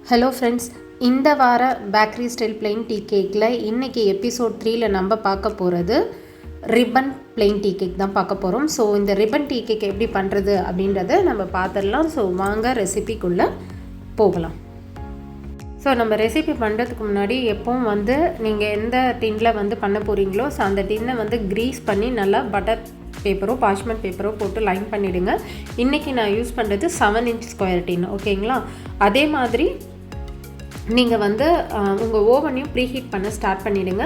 Hello friends, இந்த வார bakery style plain tea கேக்கில் இன்றைக்கி எபிசோட் 3ல் நம்ம பார்க்க போகிறது ரிப்பன் பிளெயின் டீ கேக் தான் பார்க்க போகிறோம். ஸோ இந்த ரிப்பன் டீ கேக் எப்படி பண்ணுறது அப்படின்றத நம்ம பார்த்துடலாம். ஸோ வாங்க ரெசிபிக்குள்ளே போகலாம். ஸோ நம்ம ரெசிபி பண்ணுறதுக்கு முன்னாடி எப்பவும் நீங்கள் எந்த டின்னில் பண்ண போகிறீங்களோ ஸோ அந்த டின்னை க்ரீஸ் பண்ணி நல்லா பட்டர் பேப்பரோ பார்ச்மெண்ட் பேப்பரோ போட்டு லைன் பண்ணிவிடுங்க. இன்றைக்கி நான் யூஸ் பண்ணுறது 7 inch ஸ்கொயர் டின். ஓகேங்களா? அதே மாதிரி நீங்கள் உங்கள் ஓவனையும் ப்ரீஹீட் பண்ண ஸ்டார்ட் பண்ணிவிடுங்க.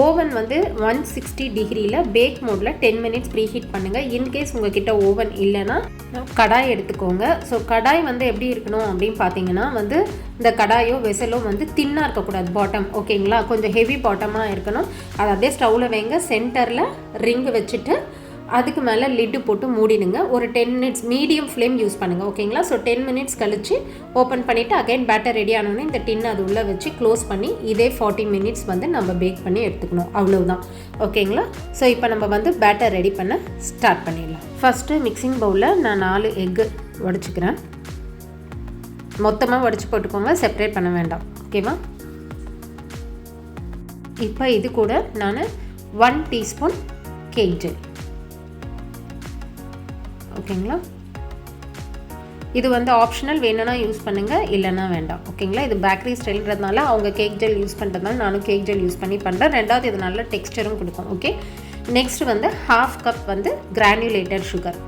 ஓவன் 160 டிகிரியில் பேக் மோடில் 10 minutes ப்ரீஹீட் பண்ணுங்கள். இன்கேஸ் உங்கள் கிட்ட ஓவன் இல்லைன்னா கடாய் எடுத்துக்கோங்க. ஸோ கடாய் எப்படி இருக்கணும் அப்படின்னு பார்த்தீங்கன்னா இந்த கடாயோ வெசலோ தின்னாக இருக்கக்கூடாது, பாட்டம். ஓகேங்களா? கொஞ்சம் ஹெவி பாட்டமாக இருக்கணும். அதை அப்படியே ஸ்டவ்வில் வைங்க. சென்டரில் ரிங்கு வச்சுட்டு அதுக்கு மேலே லிட்டு போட்டு மூடிடுங்க. ஒரு 10 minutes மீடியம் ஃப்ளேம் யூஸ் பண்ணுங்கள். ஓகேங்களா? ஸோ 10 minutes கழித்து ஓப்பன் பண்ணிவிட்டு அகைன் பேட்டர் ரெடி ஆனோடனே இந்த டின் அது உள்ளே வச்சு க்ளோஸ் பண்ணி இதே 40 minutes நம்ம பேக் பண்ணி எடுத்துக்கணும். அவ்வளவுதான். ஓகேங்களா? ஸோ இப்போ நம்ம பேட்டர் ரெடி பண்ண ஸ்டார்ட் பண்ணிடலாம். ஃபஸ்ட்டு மிக்சிங் பவுலில் நான் 4 எக்கு உடச்சிக்கிறேன். மொத்தமாக உடச்சி போட்டுக்கோங்க, செப்பரேட் பண்ண வேண்டாம். ஓகேவா? இப்போ இது கூட நான் 1 teaspoon கேக் ஜெல். ஓகேங்களா? இது ஆப்ஷனல், வேணும்னா யூஸ் பண்ணுங்கள், இல்லைன்னா வேண்டாம். ஓகேங்களா? இது பேக்கரி ஸ்டைல்ன்றதுனால அவங்க கேக் ஜெல் யூஸ் பண்ணுறதுனால நானும் கேக் ஜெல் யூஸ் பண்ணி பண்ணுறேன். ரெண்டாவது இது நல்ல டெக்ஸ்டரும் கொடுக்கும். Okay, next 1/2 cup granulated sugar.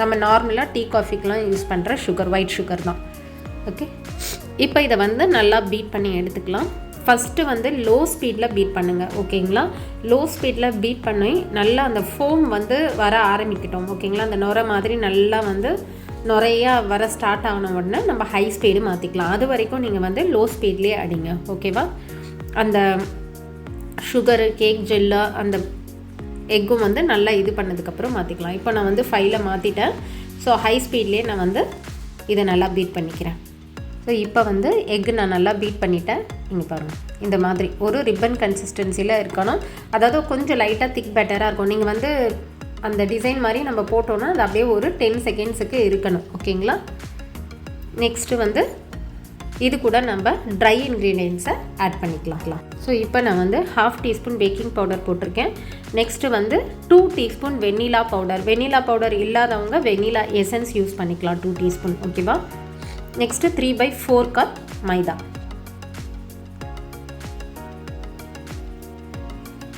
நம்ம நார்மலாக டீ காஃபிக்கெலாம் யூஸ் பண்ணுற சுகர், ஒயிட் சுகர் தான். ஓகே, இப்போ இதை நல்லா பீட் பண்ணி எடுத்துக்கலாம். ஃபஸ்ட்டு லோ ஸ்பீடில் பீட் பண்ணுங்கள். ஓகேங்களா? லோ ஸ்பீடில் பீட் பண்ணி நல்லா அந்த ஃபோம் வர ஆரம்பிக்கட்டும். ஓகேங்களா? அந்த நுரை மாதிரி நல்லா நுரையா வர ஸ்டார்ட் ஆன உடனே நம்ம ஹை ஸ்பீடு மாற்றிக்கலாம். அது வரைக்கும் நீங்கள் லோ ஸ்பீட்லேயே அடிங்க. ஓகேவா? அந்த சுகரு, கேக் ஜெல்லு, அந்த எக்கும் நல்லா இது பண்ணதுக்கப்புறம் மாற்றிக்கலாம். இப்போ நான் 5ல் மாற்றிட்டேன். ஸோ ஹை ஸ்பீட்லேயே நான் இதை நல்லா பீட் பண்ணிக்கிறேன். ஸோ இப்போ எக்கு நான் நல்லா பீட் பண்ணிட்டேன். இங்கே பாருங்கள், இந்த மாதிரி ஒரு ரிப்பன் கன்சிஸ்டன்சியில் இருக்கணும். அதாவது கொஞ்சம் லைட்டாக திக் பேட்டராக இருக்கும். நீங்கள் அந்த டிசைன் மாதிரி நம்ம போட்டோன்னா அது அப்படியே ஒரு 10 secondsக்கு இருக்கணும். ஓகேங்களா? நெக்ஸ்ட்டு இது கூட நம்ம ட்ரை இன்க்ரீடியன்ஸை ஆட் பண்ணிக்கலாம். ஸோ இப்போ நான் 1/2 teaspoon பேக்கிங் பவுடர் போட்டிருக்கேன். Next 2 teaspoon vanilla powder. Vanilla powder இல்லாதவங்க வெண்ணிலா எசன்ஸ் யூஸ் பண்ணிக்கலாம், 2 teaspoon. ஓகேவா? Next 3/4 cup maida.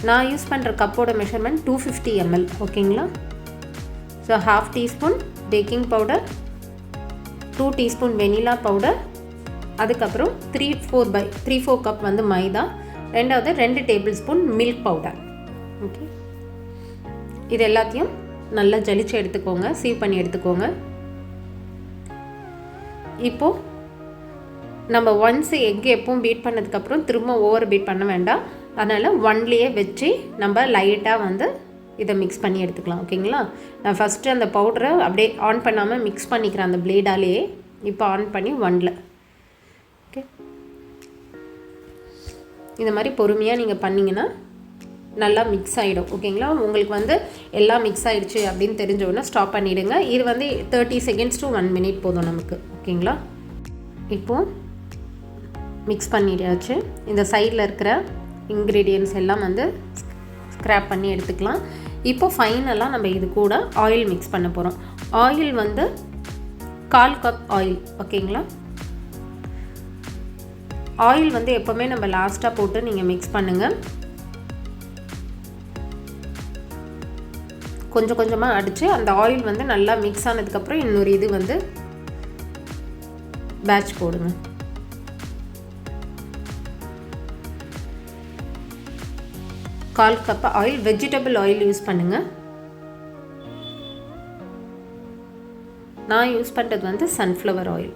நான் யூஸ் பண்ணுற கப்போட மெஷர்மெண்ட் 250 ml. ஓகேங்களா? So 1/2 teaspoon baking powder, 2 teaspoon vanilla powder, அதுக்கப்புறம் 3/4 கப் மைதா, ரெண்டாவது 2 tablespoon மில்க் பவுடர். ஓகே, இது எல்லாத்தையும் நல்லா ஜலிச்சு எடுத்துக்கோங்க, சீவ் பண்ணி எடுத்துக்கோங்க. இப்போது நம்ம ஒன்ஸ் எக் எப்பவும் பீட் பண்ணதுக்கப்புறம் திரும்ப ஓவர் பீட் பண்ண வேண்டாம். அதனால் 1லேயே வச்சு நம்ம லைட்டாக இதை மிக்ஸ் பண்ணி எடுத்துக்கலாம். ஓகேங்களா? நான் ஃபஸ்ட்டு அந்த பவுடரை அப்படியே ஆன் பண்ணாமல் மிக்ஸ் பண்ணிக்கிறேன் அந்த பிளேடாலேயே. இப்போ ஆன் பண்ணி 1ல். ஓகே, இந்த மாதிரி பொறுமையாக நீங்கள் பண்ணிங்கன்னா நல்லா மிக்ஸ் ஆகிடும். ஓகேங்களா? உங்களுக்கு எல்லாம் மிக்ஸ் ஆகிடுச்சு அப்படின்னு தெரிஞ்சவுடனே ஸ்டாப் பண்ணிவிடுங்க. இது 30 seconds to 1 minute போதும் நமக்கு. ஓகேங்களா? இப்போது மிக்ஸ் பண்ணியாச்சு. இந்த சைடில் இருக்கிற இன்க்ரீடியன்ட்ஸ் எல்லாம் ஸ்க்ராப் பண்ணி எடுத்துக்கலாம். இப்போ ஃபைனலாக நம்ம இது கூட ஆயில் மிக்ஸ் பண்ண போகிறோம். Oil 1/4 cup oil. ஓகேங்களா? ஆயில் எப்போவுமே நம்ம லாஸ்ட்டாக போட்டு நீங்கள் மிக்ஸ் பண்ணுங்கள். கொஞ்சம் கொஞ்சமாக அடித்து அந்த ஆயில் நல்லா மிக்ஸ் ஆனதுக்கப்புறம் இன்னொரு இது பேட்ச் போடுங்க. கால் cup oil, vegetable oil use பண்ணுங்கள். நான் யூஸ் பண்ணுறது sunflower oil.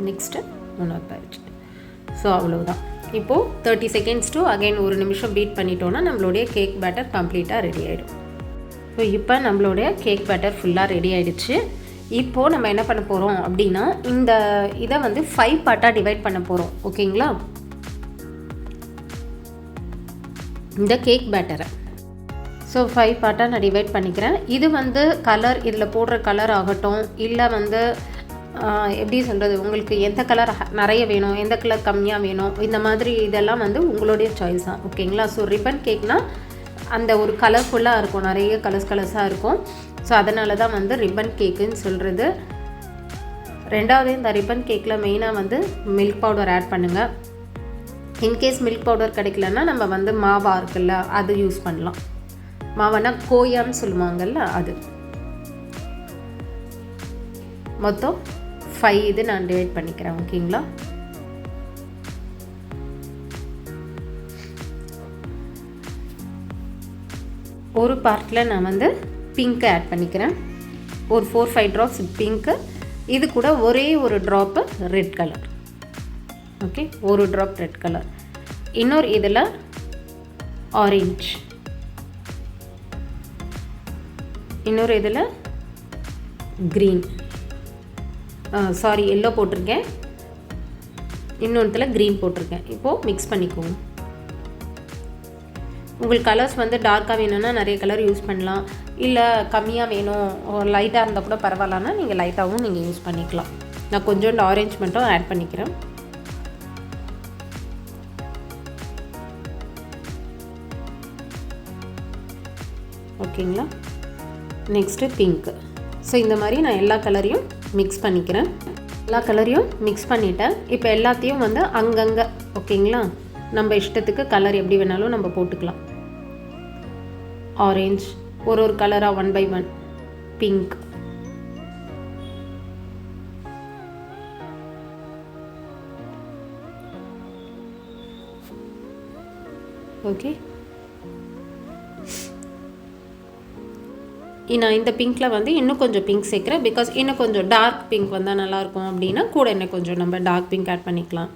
Next 3 batch. So அவ்வளோதான். இப்போது 30 seconds to அகைன் 1 நிமிஷம் பீட் பண்ணிட்டோன்னா நம்மளுடைய கேக் பேட்டர் கம்ப்ளீட்டாக ரெடி ஆகிடும். ஸோ இப்போ நம்மளுடைய கேக் பேட்டர் ஃபுல்லாக ரெடி ஆகிடுச்சு. இப்போது நம்ம என்ன பண்ண போகிறோம் அப்படின்னா இந்த இதை 5 பார்ட்டாக டிவைட் பண்ண போகிறோம். ஓகேங்களா? இந்த கேக் பேட்டரை ஸோ 5 பார்ட்டாக நான் டிவைட் பண்ணிக்கிறேன். இது கலர், இதில் போடுற கலர் ஆகட்டும், இல்லை எப்படி சொல்கிறது, உங்களுக்கு எந்த கலர் நிறைய வேணும், எந்த கலர் கம்மியாக வேணும், இந்த மாதிரி இதெல்லாம் வந்து உங்களுடைய சாய்ஸ் தான். ஓகேங்களா? ஸோ ரிப்பன் கேக்னால் அந்த ஒரு கலர்ஃபுல்லாக இருக்கும், நிறைய கலர்ஸாக இருக்கும். ஸோ அதனால தான் வந்து ரிப்பன் கேக்குன்னு சொல்கிறது. ரெண்டாவது, இந்த ரிப்பன் கேக்கில் மெயினாக வந்து மில்க் பவுடர் ஆட் பண்ணுங்கள். இன்கேஸ் மில்க் பவுடர் கிடைக்கலன்னா நம்ம வந்து மாவா இருக்குல்ல, அது யூஸ் பண்ணலாம். மாவானா கோயான்னு சொல்லுவாங்கள்ல, அது. மொத்தம் 5 இது நான் டிவைட் பண்ணிக்கிறேன். ஓகேங்களா? ஒரு பார்ட்டில் நான் வந்து பிங்க்கு ஆட் பண்ணிக்கிறேன். ஒரு 4-5 ட்ராப்ஸ் பிங்க்கு, இது கூட ஒரே ஒரு ட்ராப்பு ரெட் கலர். ஓகே, ஒரு ட்ராப் ரெட் கலர். இன்னொரு இதில் ஆரஞ்சு, இன்னொரு இதில் க்ரீன், சாரி எல்லோ போட்டிருக்கேன், இன்னொன்றுத்தில் க்ரீன் போட்டிருக்கேன். இப்போது மிக்ஸ் பண்ணிக்கோங்க. உங்களுக்கு கலர்ஸ் வந்து டார்க்காக வேணும்னா நிறைய கலர் யூஸ் பண்ணலாம், இல்லை கம்மியாக வேணும் லைட்டாக இருந்தால் கூட பரவாயில்லன்னா நீங்கள் லைட்டாகவும் நீங்கள் யூஸ் பண்ணிக்கலாம். நான் கொஞ்சோண்டு ஆரஞ்சு மட்டும் ஆட் பண்ணிக்கிறேன். ஓகேங்களா? Next pink. ஸோ இந்த மாதிரி நான் எல்லா கலரையும் மிக்ஸ் பண்ணிக்கிறேன். எல்லா கலரையும் மிக்ஸ் பண்ணிவிட்டேன். இப்போ எல்லாத்தையும் வந்து அங்கங்கே, ஓகேங்களா, நம்ம இஷ்டத்துக்கு கலர் எப்படி வேணாலும் நம்ம போட்டுக்கலாம். ஆரஞ்ச் ஒரு கலராக 1 by 1, பிங்க், ஓகே. நான் இந்த பிங்க்கில் வந்து இன்னும் கொஞ்சம் பிங்க் சேர்க்குறேன். பிகாஸ் இன்னும் கொஞ்சம் டார்க் பிங்க் வந்தால் நல்லாயிருக்கும் அப்படின்னா கூட இன்னும் கொஞ்சம் நம்ம டார்க் பிங்க் ஆட் பண்ணிக்கலாம்.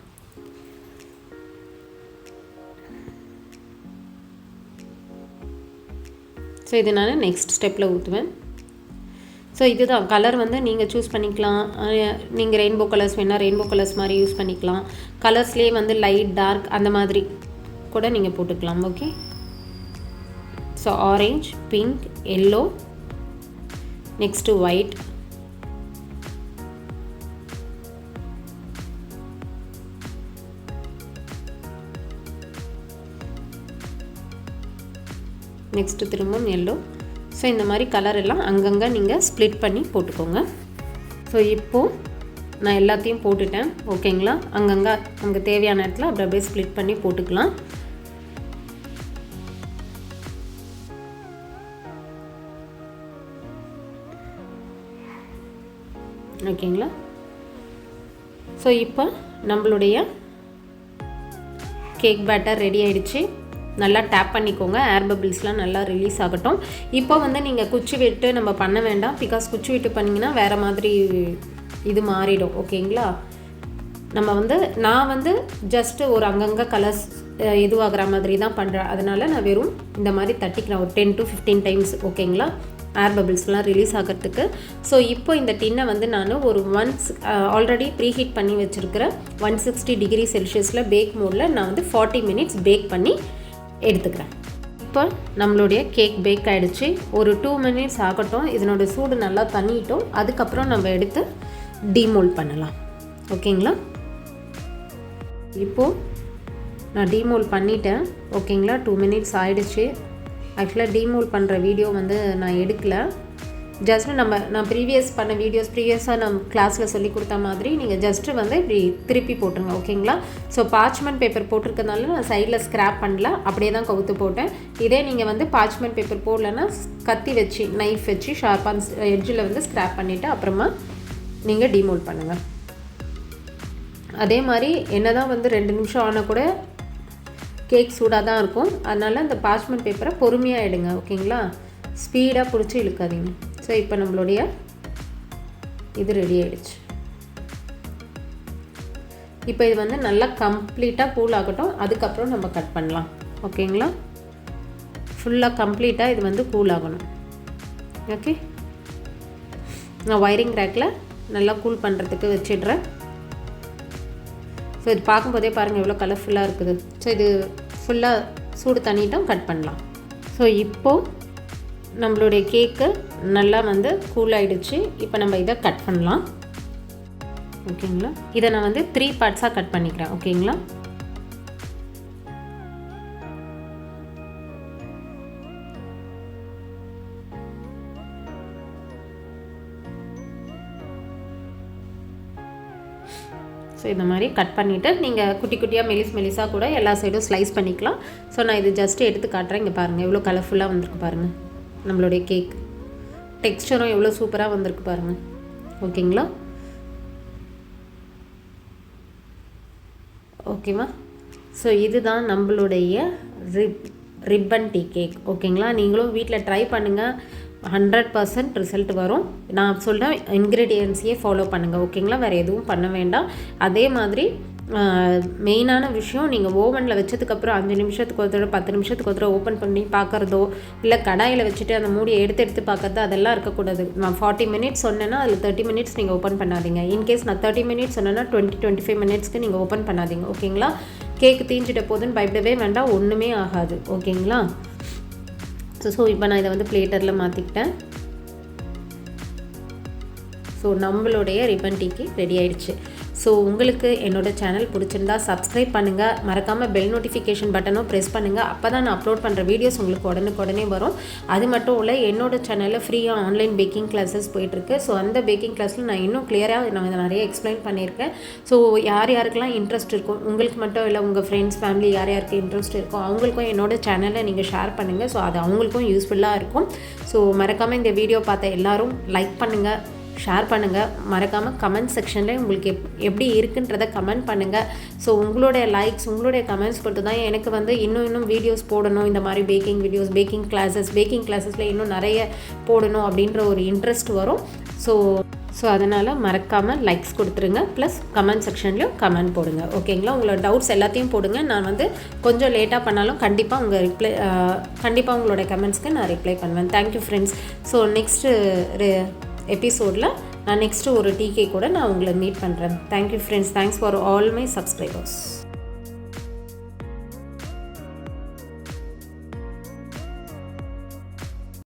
ஸோ இது நான் நெக்ஸ்ட் ஸ்டெப்பில் ஊற்றுவேன். ஸோ இதுதான் கலர் வந்து நீங்கள் சூஸ் பண்ணிக்கலாம். நீங்கள் ரெயின்போ கலர்ஸ் வேணால் ரெயின்போ கலர்ஸ் மாதிரி யூஸ் பண்ணிக்கலாம். கலர்ஸ்லேயே வந்து லைட் டார்க் அந்த மாதிரி கூட நீங்கள் போட்டுக்கலாம். Okay. So orange, pink, yellow, next white, next திரும்பவும் எல்லோ. ஸோ இந்த மாதிரி கலர் எல்லாம் அங்கங்கே நீங்கள் ஸ்ப்ளிட் பண்ணி போட்டுக்கோங்க. ஸோ இப்போது நான் எல்லாத்தையும் போட்டுட்டேன். ஓகேங்களா? அங்கங்கே நமக்கு தேவையான இடத்துல அப்படி அப்படியே ஸ்ப்ளிட் பண்ணி போட்டுக்கலாம். ஓகேங்களா? ஸோ இப்போ நம்மளுடைய கேக் பேட்டர் ரெடி ஆகிடுச்சு. நல்லா டேப் பண்ணிக்கோங்க, ஏர் பபிள்ஸ்லாம் நல்லா ரிலீஸ் ஆகட்டும். இப்போ வந்து நீங்கள் குச்சி விட்டு நம்ம பண்ண வேண்டாம். பிகாஸ் குச்சி விட்டு பண்ணிங்கன்னா வேறு மாதிரி இது மாறிடும். ஓகேங்களா? நம்ம வந்து நான் வந்து ஜஸ்ட்டு ஒரு அங்கங்கே கலர்ஸ் இதுவாகிற மாதிரி தான் பண்ணுறேன். அதனால் நான் வெறும் இந்த மாதிரி தட்டிக்கிறேன் ஒரு 10 to 15 டைம்ஸ். ஓகேங்களா? ஏர் பபிள்ஸ்லாம் ரிலீஸ் ஆகிறதுக்கு. ஸோ இப்போ இந்த டின்னை வந்து நான் ஒரு ஆல்ரெடி ப்ரீஹீட் பண்ணி வச்சுருக்கிற 160 டிகிரி செல்சியஸில் பேக் மோடில் நான் வந்து 40 மினிட்ஸ் பேக் பண்ணி எடுத்துக்கிறேன். இப்போ நம்மளுடைய கேக் பேக் ஆகிடுச்சு. ஒரு 2 மினிட்ஸ் ஆகட்டும். இதனோட சூடு நல்லா தண்ணிட்டோம். அதுக்கப்புறம் நம்ம எடுத்து டீமோல்ட் பண்ணலாம். ஓகேங்களா? இப்போது நான் டீமோல்ட் பண்ணிட்டேன். ஓகேங்களா? 2 மினிட்ஸ் ஆகிடுச்சு. ஆக்சுவலாக டீமோல்ட் பண்ணுற வீடியோ வந்து நான் எடுக்கலை. ஜஸ்ட்டு நான் ப்ரீவியஸாக நம்ம கிளாஸில் சொல்லி கொடுத்த மாதிரி நீங்கள் ஜஸ்ட்டு வந்து இப்படி திருப்பி போட்டுருங்க. ஓகேங்களா? ஸோ பார்ச்மெண்ட் பேப்பர் போட்டிருக்கனால நான் சைடில் ஸ்க்ராப் பண்ணல, அப்படியே தான் கவுத்து போட்டேன். இதே நீங்கள் வந்து பார்ச்மெண்ட் பேப்பர் போடலன்னா கத்தி வச்சு நைஃப் வச்சு ஷார்ப்பாக எட்ஜில் வந்து ஸ்க்ராப் பண்ணிவிட்டு அப்புறமா நீங்கள் டீமோல்ட் பண்ணுங்கள். அதே மாதிரி என்ன தான் வந்து 2 நிமிஷம் ஆனால் கூட கேக் சூடாக தான் இருக்கும். அதனால் அந்த பார்ச்மெண்ட் பேப்பரை பொறுமையாக எடுங்க. ஓகேங்களா? ஸ்பீடாக பிடிச்சி இழுக்காதீங்க. ஸோ இப்போ நம்மளுடைய இது ரெடி ஆகிடுச்சு. இப்போ இது வந்து நல்லா கம்ப்ளீட்டாக கூல் ஆகட்டும். அதுக்கப்புறம் நம்ம கட் பண்ணலாம். ஓகேங்களா? ஃபுல்லாக கம்ப்ளீட்டாக இது வந்து கூல் ஆகணும். ஓகே. நான் ஒயரிங் ரேக்கில் நல்லா கூல் பண்ணுறதுக்கு வச்சிடுறேன். ஸோ இது பார்க்கும்போதே பாருங்கள் எவ்வளோ கலர்ஃபுல்லாக இருக்குது. ஸோ இது ஃபுல்லாக சூடு தண்ணிட்டும் கட் பண்ணலாம். ஸோ இப்போது நம்மளுடைய கேக்கு நல்லா வந்து கூல் ஆகிடுச்சு. இப்போ நம்ம இதை கட் பண்ணலாம். ஓகேங்களா. இதை நான் வந்து 3 பார்ட்ஸாக கட் பண்ணிக்கிறேன். ஓகேங்களா. ஸோ இந்த மாதிரி கட் பண்ணிவிட்டு நீங்கள் குட்டி குட்டியாக மெலிசாக கூட எல்லா சைடும் ஸ்லைஸ் பண்ணிக்கலாம். ஸோ நான் இது ஜஸ்ட்டு எடுத்து காட்டுறேன். இங்கே பாருங்கள் எவ்வளோ கலர்ஃபுல்லாக வந்திருக்கு பாருங்கள். நம்மளுடைய கேக் டெக்ஸ்சரும் எவ்வளோ சூப்பராக வந்திருக்கு பாருங்கள். ஓகேங்களா. ஓகேவா. ஸோ இதுதான் நம்மளுடைய ரிப்பன் டீ கேக். ஓகேங்களா. நீங்களும் வீட்டில் ட்ரை பண்ணுங்கள். 100% ரிசல்ட் வரும். நான் சொல்கிறேன் இன்க்ரீடியன்ஸையே ஃபாலோ பண்ணுங்கள். ஓகேங்களா. வேறு எதுவும் பண்ண வேண்டாம். அதே மாதிரி மெயினான விஷயம், நீங்கள் ஓவனில் வச்சதுக்கப்புறம் 5 நிமிஷத்துக்கு ஒரு தடவை 10 நிமிஷத்துக்கு ஒரு தடவை ஓப்பன் பண்ணி பார்க்குறதோ, இல்லை கடாயில் வச்சுட்டு அந்த மூடியை எடுத்து பார்க்குறது, அதெல்லாம் இருக்கக்கூடாது. நான் 40 மினிட்ஸ் சொன்னேன்னா அதில் 30 மினிட்ஸ் நீங்கள் ஓப்பன் பண்ணாதீங்க. இன்கேஸ் நான் 30 மினிட்ஸ் சொன்னேன்னா 20-25 மினிட்ஸ்க்கு நீங்கள் ஓப்பன் பண்ணாதீங்க. ஓகேங்களா. கேக்கு தீஞ்சிட்ட போதுன்னு பயப்படவே வேண்டாம். ஒன்றுமே ஆகாது. ஓகேங்களா. ஸோ இப்போ நான் இதை வந்து பிளேட்டரில் மாற்றிக்கிட்டேன். ஸோ நம்மளுடைய ரிப்பன் டீ கேக் ரெடி ஆகிடுச்சு. ஸோ உங்களுக்கு என்னோடய சேனல் பிடிச்சிருந்தா சப்ஸ்கிரைப் பண்ணுங்கள். மறக்காமல் பெல் நோட்டிஃபிகேஷன் பட்டனும் ப்ரெஸ் பண்ணுங்கள். அப்போ தான் நான் அப்லோட் பண்ணுற வீடியோஸ் உங்களுக்கு உடனுக்குடனே வரும். அது மட்டும் இல்லை, என்னோடய சேனலில் ஃப்ரீயாக ஆன்லைன் பேக்கிங் கிளாஸஸ் போயிட்டுருக்கு. ஸோ அந்த பேக்கிங் கிளாஸில் நான் இன்னும் கிளியராக நான் நிறைய எக்ஸ்பிளைன் பண்ணியிருக்கேன். ஸோ யாருக்கெல்லாம் இன்ட்ரெஸ்ட் இருக்கும், உங்களுக்கு மட்டும் இல்லை, உங்கள் ஃப்ரெண்ட்ஸ் ஃபேமிலி யாருக்கு இன்ட்ரெஸ்ட் இருக்கும் அவங்களுக்கும் என்னோடய சேனலை நீங்கள் ஷேர் பண்ணுங்கள். ஸோ அது அவங்களுக்கும் யூஸ்ஃபுல்லாக இருக்கும். ஸோ மறக்காமல் இந்த வீடியோ பார்த்த எல்லோரும் லைக் பண்ணுங்கள், ஷேர் பண்ணுங்கள். மறக்காமல் கமெண்ட் செக்ஷனில் உங்களுக்கு எப்படி இருக்குன்றதை கமெண்ட் பண்ணுங்கள். ஸோ உங்களுடைய லைக்ஸ், உங்களுடைய கமெண்ட்ஸ் பொறுத்து தான் எனக்கு வந்து இன்னும் வீடியோஸ் போடணும். இந்த மாதிரி பேக்கிங் வீடியோஸ், பேக்கிங் கிளாஸஸில் இன்னும் நிறைய போடணும் அப்படின்ற ஒரு இன்ட்ரெஸ்ட் வரும். ஸோ அதனால் மறக்காமல் லைக்ஸ் கொடுத்துருங்க. ப்ளஸ் கமெண்ட் செக்ஷன்லையும் கமெண்ட் போடுங்க. ஓகேங்களா. உங்களோட டவுட்ஸ் எல்லாத்தையும் போடுங்க. நான் வந்து கொஞ்சம் லேட்டாக பண்ணாலும் கண்டிப்பாக உங்களோட கமெண்ட்ஸ்க்கு நான் ரிப்ளை பண்ணுவேன். Thank you friends. ஸோ நெக்ஸ்ட்டு எபிசோடில் நான் நெக்ஸ்ட்டு ஒரு டீ கேக் கூட நான் உங்களை மீட் பண்ணுறேன். Thank you friends. Thanks for all my subscribers.